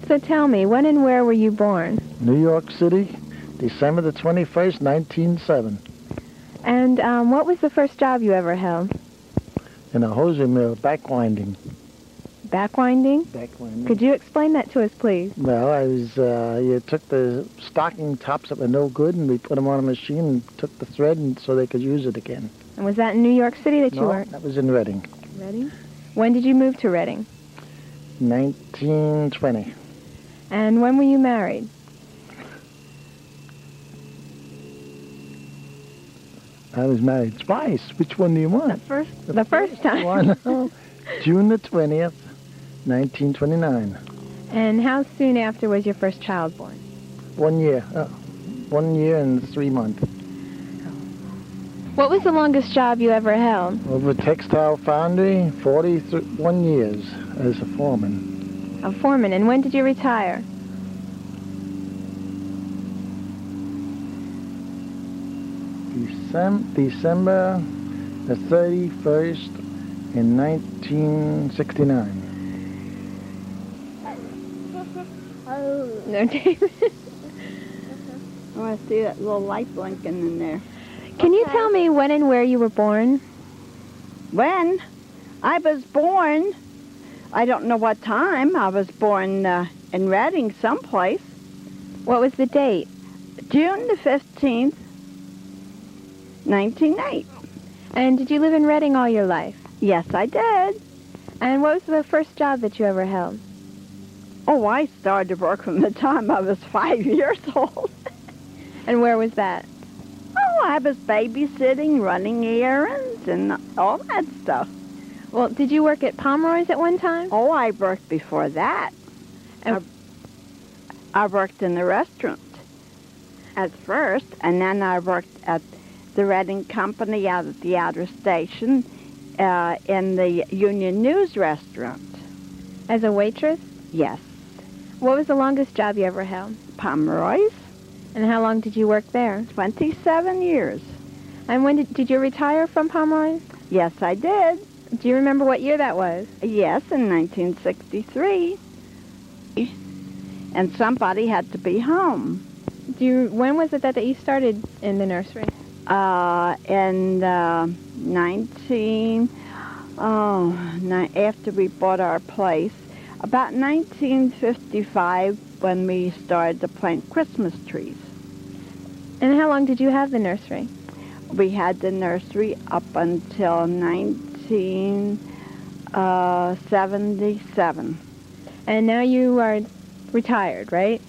So tell me, when and where were you born? New York City, December the 21st, 1907. And what was the first job you ever held? In a hosiery mill, backwinding. Backwinding? Backwinding. Could you explain that to us, please? Well, I was, you took the stocking tops that were no good, and we put them on a machine and took the thread and so they could use it again. And was that in New York City that you worked? No, that was in Reading. Reading? When did you move to Reading? 1920. And when were you married? I was married twice. Which one do you want? The first time. One. June the 20th, 1929. And how soon after was your first child born? 1 year. 1 year and 3 months. What was the longest job you ever held? Over a textile foundry, 41 years as a foreman. A foreman. And when did you retire? December the 31st in 1969. No, David. I want to see that little light blinking in there. Can you tell me when and where you were born? When I was born, I don't know what time. I was born in Reading someplace. What was the date? June the 15th, 1908. And did you live in Reading all your life? Yes, I did. And what was the first job that you ever held? Oh, I started work from the time I was 5 years old. And where was that? Oh, I was babysitting, running errands, and all that stuff. Well, did you work at Pomeroy's at one time? Oh, I worked before that. And I worked in the restaurant at first, and then I worked at the Reading Company out at the outer station in the Union News restaurant. As a waitress? Yes. What was the longest job you ever held? Pomeroy's. And how long did you work there? 27 years. And when did you retire from Pomeroy's? Yes, I did. Do you remember what year that was? Yes, in 1963. And somebody had to be home. When was it that you started in the nursery? After we bought our place, about 1955 when we started to plant Christmas trees. And how long did you have the nursery? We had the nursery up until 1977. And now you are retired, right?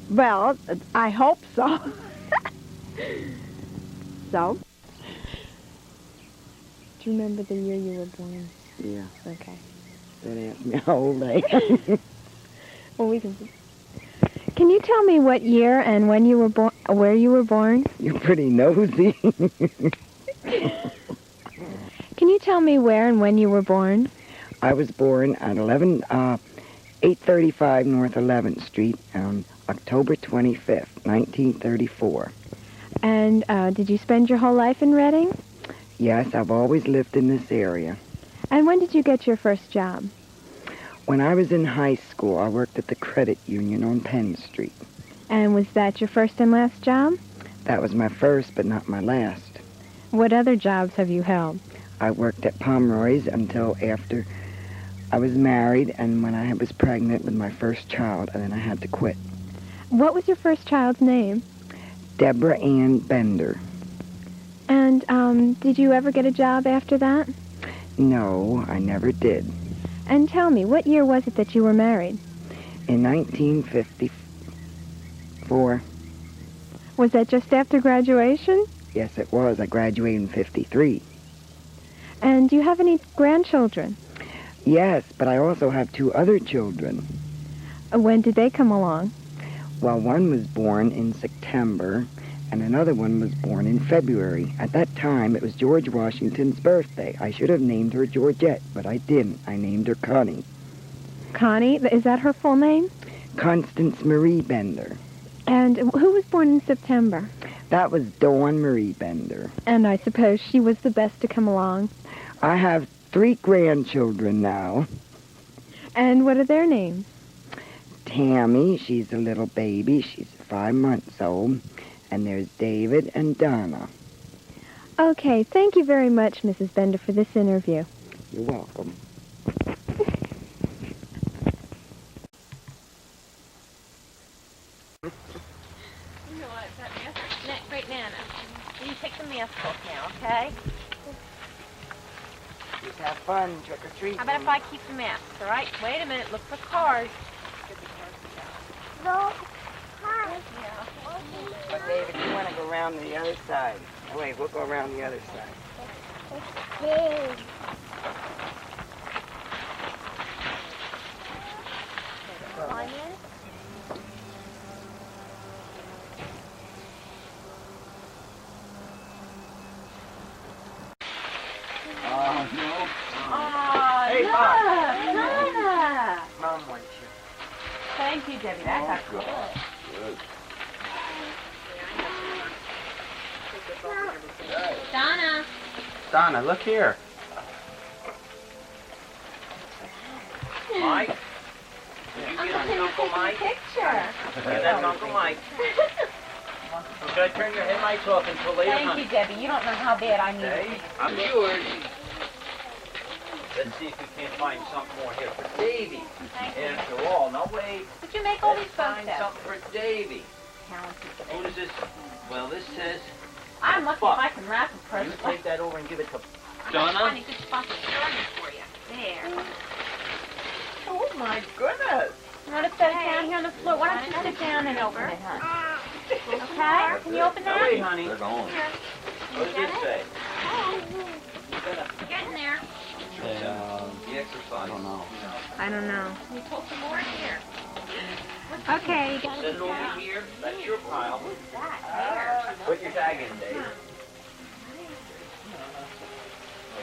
Well, I hope so. So? Do you remember the year you were born? Yeah. Okay. Don't ask me how old I am. Well, we can. Can you tell me what year and when you were born, where you were born? You're pretty nosy. Can you tell me where and when you were born? I was born at 835 North 11th Street on October 25th, 1934. And did you spend your whole life in Reading? Yes, I've always lived in this area. And when did you get your first job? When I was in high school, I worked at the credit union on Penn Street. And was that your first and last job? That was my first, but not my last. What other jobs have you held? I worked at Pomeroy's until after I was married and when I was pregnant with my first child, and then I had to quit. What was your first child's name? Deborah Ann Bender. And did you ever get a job after that? No, I never did. And tell me, what year was it that you were married? In 1954. Was that just after graduation? Yes, it was. I graduated in 53. And do you have any grandchildren? Yes, but I also have 2 other children. When did they come along? Well, one was born in September, and another one was born in February. At that time, it was George Washington's birthday. I should have named her Georgette, but I didn't. I named her Connie. Connie? Is that her full name? Constance Marie Bender. And who was born in September? That was Dawn Marie Bender. And I suppose she was the best to come along. I have 3 grandchildren now. And what are their names? Tammy. She's a little baby. She's 5 months old. And there's David and Donna. Okay, thank you very much, Mrs. Bender, for this interview. You're welcome. You know what? That mask, great Nana. You take the mask off now, okay? Just have fun, trick or treat. How about if I keep the mask, all right? Wait a minute, look for cars. No. Hi. But David, you want to go around to the other side. Oh, wait, we'll go around the other side. Big. Hey, Donna! Mom wants you. Thank you, Debbie. That's good. Donna! Donna, look here. Mike? Did you get Uncle Mike? Picture. Yeah, that's Uncle Mike. Should I turn your headlights off until later, Thank honey? you, Debbie. You don't know how bad I need Okay, it. I'm sure. Let's see if we can't find something more here for Davy. Thank you. After all, no wait. Did you make all Let's these find photos? something for Davy. Talented. Who is this? Well, this says I'm lucky if I can wrap a you present. take that over and give it to I Donna. find a good spot to start it for you. There. Oh my goodness! You want to set it down here on the floor? Why don't you sit down and open it, hon? Okay? Can you open Now wait, that? honey. They're going. What does it say? Get in there. The exercise. I don't know. I don't know. Can you pull some more here? Okay, you got Set it over here. That's your pile. What's that? There. Put your tag in, Dave.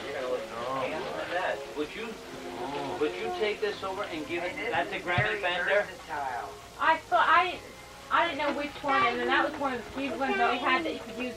You're gonna look. Hey, look at that. Would you take this over and give it? That's a Grammy Fender. I thought I didn't know which one, and then that was one of the few ones that we had that you could use.